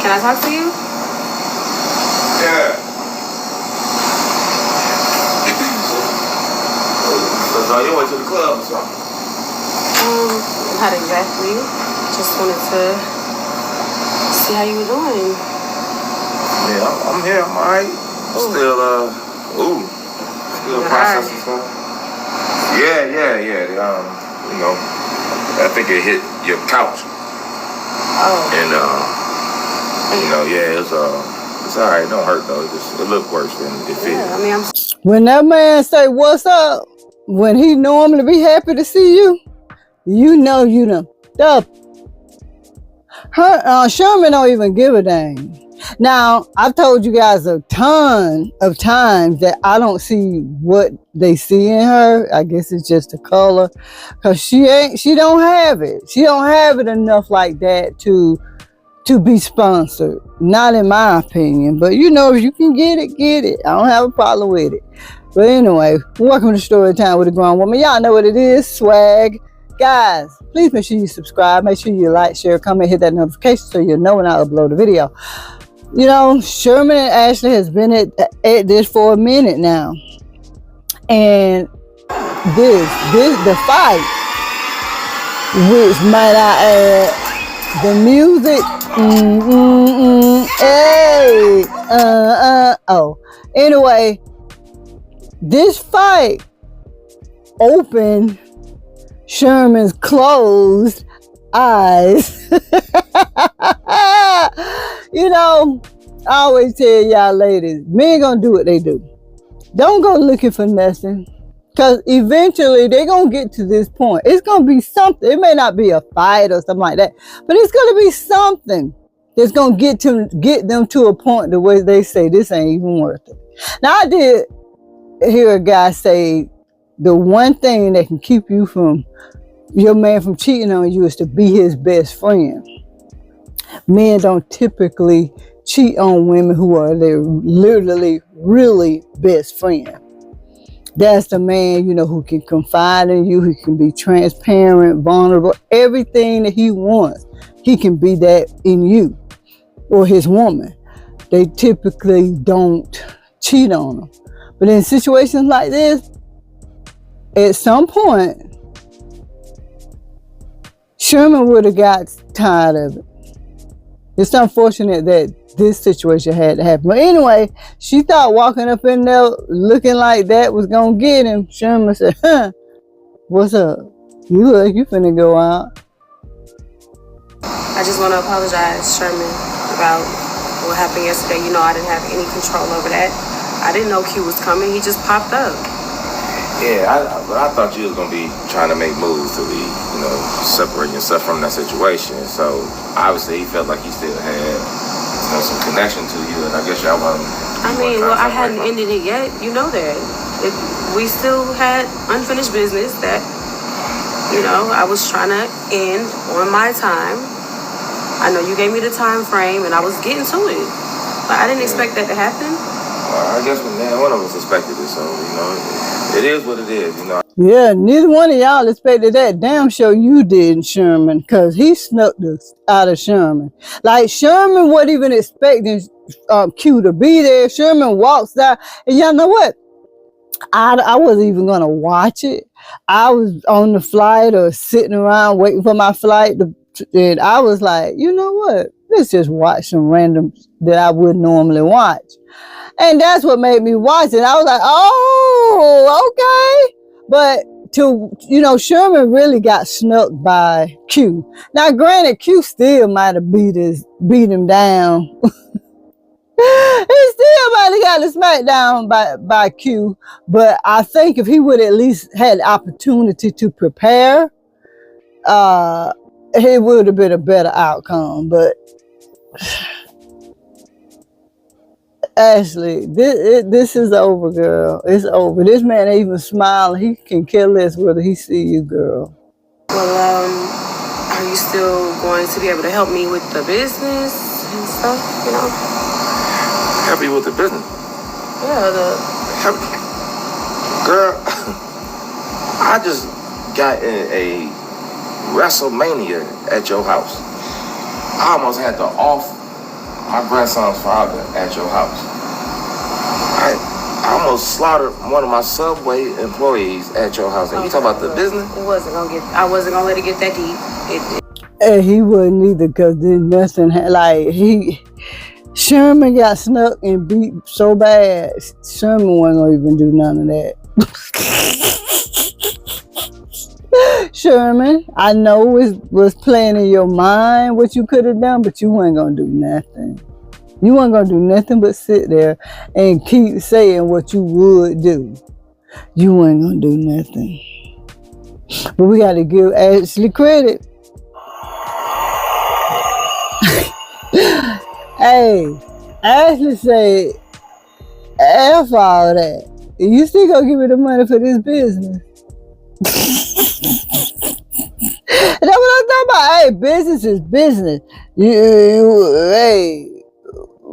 Can I talk to you? Yeah. So you went to the club or something? Not exactly. Just wanted to see how you were doing. Yeah, I'm here. I'm alright. Still processing stuff. Yeah. You know, I think it hit your couch. Oh. And you know, yeah, it's alright. It don't hurt though. It looked worse than it feels. Yeah, I mean, when that man say, "What's up?" when he normally be happy to see you, you know you done up. Sherman don't even give a dang. Now, I've told you guys a ton of times that I don't see what they see in her. I guess it's just the color. Cause she don't have it. She don't have it enough like that to be sponsored. Not in my opinion. But you know, if you can get it, get it. I don't have a problem with it. But anyway, welcome to Story Time with a Grown Woman. Y'all know what it is, swag. Guys, please make sure you subscribe. Make sure you like, share, comment, hit that notification so you'll know when I upload a video. You know, Sherman and Ashley has been at this for a minute now. And the fight, which might I add, the music, anyway, this fight opened Sherman's closed eyes. You know, I always tell y'all ladies, men gonna do what they do. Don't go looking for nothing. Because eventually they're gonna get to this point. It's gonna be something. It may not be a fight or something like that, but it's gonna be something that's gonna get them to a point the way they say this ain't even worth it. Now I did hear a guy say the one thing that can keep you from your man from cheating on you is to be his best friend. Men don't typically cheat on women who are their literally really best friend. That's the man, you know, who can confide in you, who can be transparent, vulnerable, everything that he wants. He can be that in you or his woman. They typically don't cheat on them. But in situations like this, at some point, Sherman would have got tired of it. It's unfortunate that this situation had to happen. But anyway, she thought walking up in there looking like that was going to get him. Sherman said, what's up? You look like you finna go out. I just want to apologize, Sherman, about what happened yesterday. You know, I didn't have any control over that. I didn't know Q was coming. He just popped up. Yeah, but I thought you was gonna be trying to make moves to be, you know, separate yourself from that situation. So obviously he felt like he still had, you know, some connection to you, and I guess y'all wasn't. I mean, well, I hadn't ended it yet. You know that. We still had unfinished business that, you know, I was trying to end on my time. I know you gave me the time frame, and I was getting to it, but I didn't expect that to happen. Well, I guess one of us expected it, so you know. It is what it is, you know. Yeah, neither one of y'all expected that. Damn sure you did, Sherman, because he snuck this out of Sherman. Like, Sherman wasn't even expecting Q to be there. Sherman walks out, and y'all know what? I wasn't even going to watch it. I was on the flight or sitting around waiting for my flight, and I was like, you know what? Let's just watch some randoms that I wouldn't normally watch. And that's what made me watch it. I was like, oh, okay. But you know, Sherman really got snuck by Q. Now, granted, Q still might have beat him down. He still might have got the smackdown by Q. But I think if he would at least had the opportunity to prepare, it would have been a better outcome. But Ashley, this is over, girl. It's over. This man ain't even smiling. He can care less whether he see you, girl. Well, are you still going to be able to help me with the business and stuff, you know? Help you with the business? Yeah, Girl, I just got in a WrestleMania at your house. I almost had to off my grandson's father at your house. I almost slaughtered one of my Subway employees at your house. And you talk about the business? I wasn't gonna let it get that deep. And he wouldn't either, because then nothing Sherman got snuck and beat so bad, Sherman wasn't gonna even do none of that. Sherman, I know it was playing in your mind what you could have done, but you weren't gonna do nothing. You weren't gonna do nothing but sit there and keep saying what you would do. You weren't gonna do nothing. But we gotta give Ashley credit. Hey, Ashley said, F all that. You still gonna give me the money for this business? That's what I'm talking about. Hey, business is business. Hey,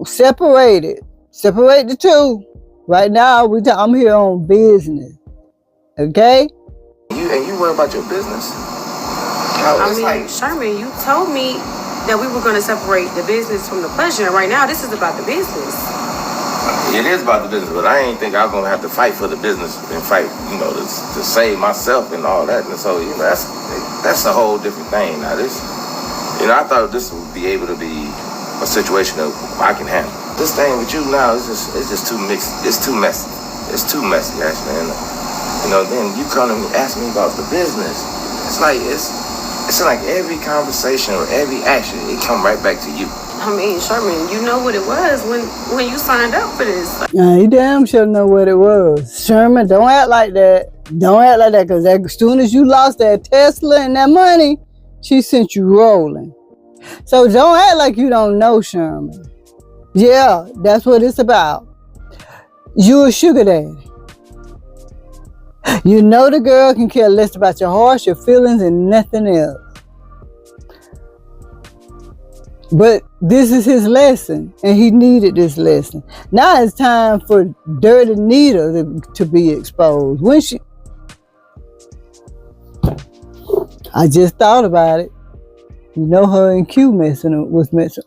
separate it. Separate the two. Right now, I'm here on business. Okay? And you worry about your business? Sherman, you told me that we were going to separate the business from the pleasure. And right now, this is about the business. It is about the business, but I ain't think I was going to have to fight for the business and fight, to save myself and all that. And so, that's a whole different thing. Now, this, I thought this would be able to be a situation that I can handle. This thing with you now, it's just too mixed. It's too messy. It's too messy, actually. And, then you come and ask me about the business. It's like every conversation or every action, it come right back to you. Sherman, you know what it was when you signed up for this. You damn sure know what it was. Sherman, don't act like that. Don't act like that, because as soon as you lost that Tesla and that money, she sent you rolling. So don't act like you don't know, Sherman. Yeah, that's what it's about. You a sugar daddy. You know the girl can care less about your heart, your feelings, and nothing else. But this is his lesson, and he needed this lesson. Now it's time for Dirty Nita to be exposed. I just thought about it. You know her and Q was messing.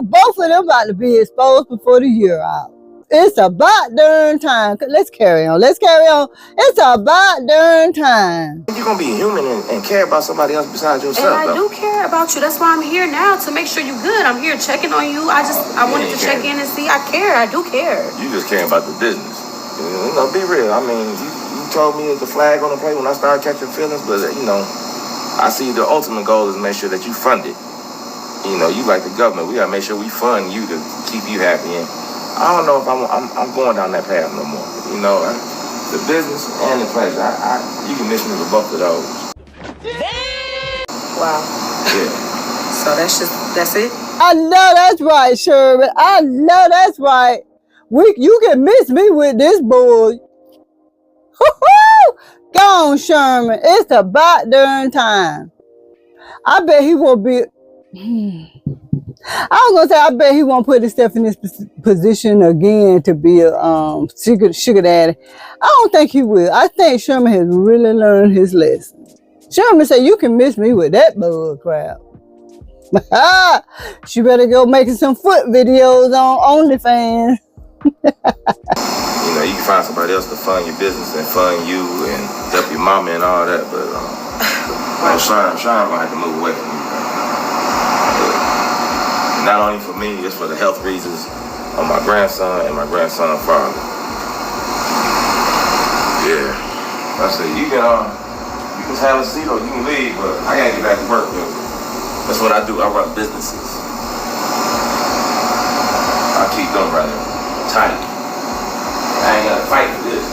Both of them about to be exposed before the year out. It's about darn time. Let's carry on. It's about darn time. You're going to be human and care about somebody else besides yourself. And I do care about you. That's why I'm here now, to make sure you're good. I'm here checking on you. I wanted to check in and see. I care. I do care. You just care about the business. Be real. You told me it's the flag on the plate when I started catching feelings, but, I see the ultimate goal is to make sure that you fund it. You like the government. We got to make sure we fund you to keep you happy. And I don't know if I'm going down that path no more. The business and the pleasure. You can miss me with both of those. Wow. Yeah. So that's it? I know that's right, Sherman. I know that's right. You can miss me with this boy. Go on, Sherman. It's about darn time. I bet he won't be. I bet he won't put himself in this position again to be a sugar daddy. I don't think he will. I think Sherman has really learned his lesson. Sherman said, you can miss me with that bull crap. She better go making some foot videos on Onlyfans. You can find somebody else to fund your business and fund you and help your mama and all that, but Sean gonna have to move away from you. Not only for me, it's for the health reasons of my grandson and my grandson's father. Yeah. I said, you can have a seat or you can leave, but I gotta get back to work. That's what I do. I run businesses. I keep them running tight. I ain't gotta fight for this.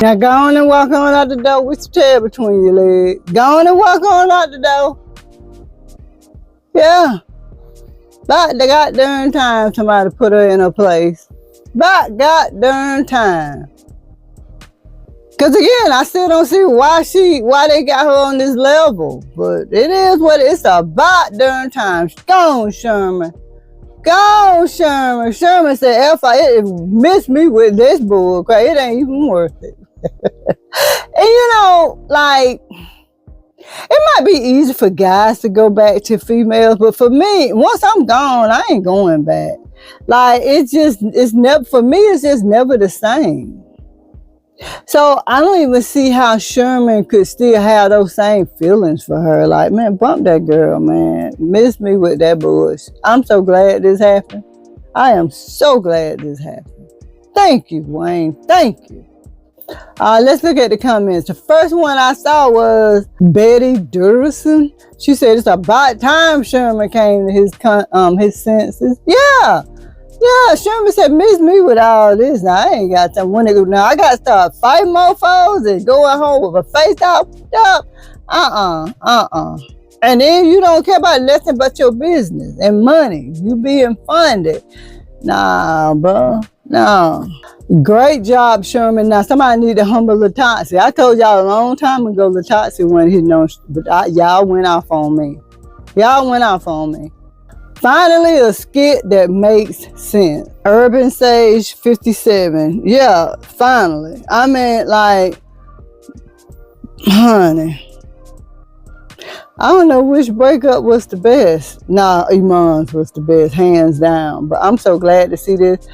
Now go on and walk on out the door with your tail between your legs. Go on and walk on out the door. Yeah. About the goddamn time somebody put her in her place. About goddamn time. Cause again, I still don't see why they got her on this level. But it is what it's about darn time. Go on, Sherman. Go on, Sherman. Sherman said, F, it missed me with this bull crap. It ain't even worth it. And you know, like, it might be easy for guys to go back to females, but for me, once I'm gone, I ain't going back. Like, it's never, for me, it's just never the same. So I don't even see how Sherman could still have those same feelings for her. Like, man, bump that girl, man. Miss me with that bullshit. I'm so glad this happened. I am so glad this happened. Thank you, Wayne. Thank you. Let's look at the comments. The first one I saw was Betty Durson. She said it's about time Sherman came to his senses. Yeah, Sherman said, miss me with all this. Now, I ain't got time. Now, I got to start fighting mofos and going home with a face up. And then you don't care about nothing but your business and money. You being funded. Nah, bro. No. Great job, Sherman. Now, somebody need to humble Latanzi. I told y'all a long time ago Latanzi wasn't hitting on, but y'all went off on me. Finally, a skit that makes sense. Urban Sage 57. Yeah, finally. I mean, like, honey. I don't know which breakup was the best. Nah, Iman's was the best, hands down. But I'm so glad to see this.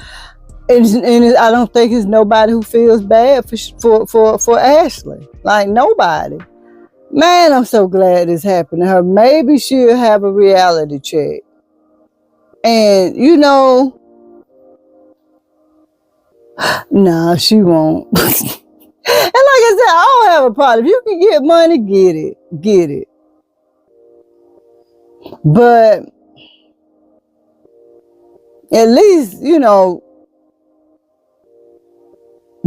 And I don't think it's nobody who feels bad for Ashley. Like, nobody. Man, I'm so glad this happened to her. Maybe she'll have a reality check. And, you know, nah, she won't. And like I said, I don't have a problem. If you can get money, get it. But at least, you know,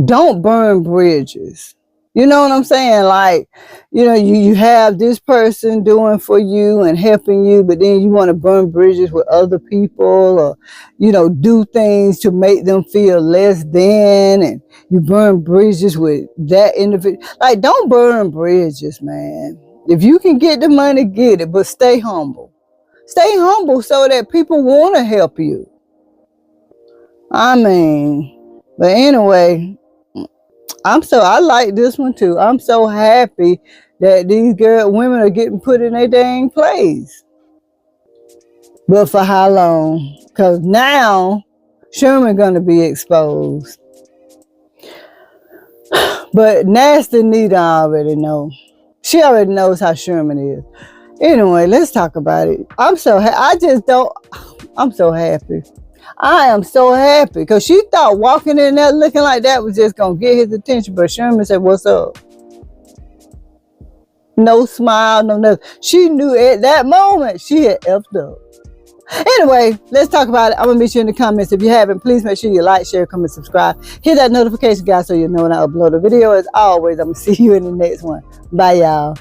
don't burn bridges. You know what I'm saying? Like, you know, you have this person doing for you and helping you, but then you want to burn bridges with other people, or, you know, do things to make them feel less than, and you burn bridges with that individual. Like, don't burn bridges, man. If you can get the money, get it, but stay humble. Stay humble so that people want to help you. I mean, but anyway, I like this one too. I'm so happy that these women are getting put in their dang place. But for how long? Because now Sherman gonna be exposed. But Nasty Nita already know. She already knows how Sherman is. Anyway, let's talk about it. I'm so happy. I'm so happy. I am so happy because she thought walking in there looking like that was just going to get his attention. But Sherman said, what's up? No smile, no nothing. She knew at that moment she had effed up. Anyway, let's talk about it. I'm going to meet you in the comments. If you haven't, please make sure you like, share, comment, subscribe. Hit that notification, guys, so you know when I upload a video. As always, I'm going to see you in the next one. Bye, y'all.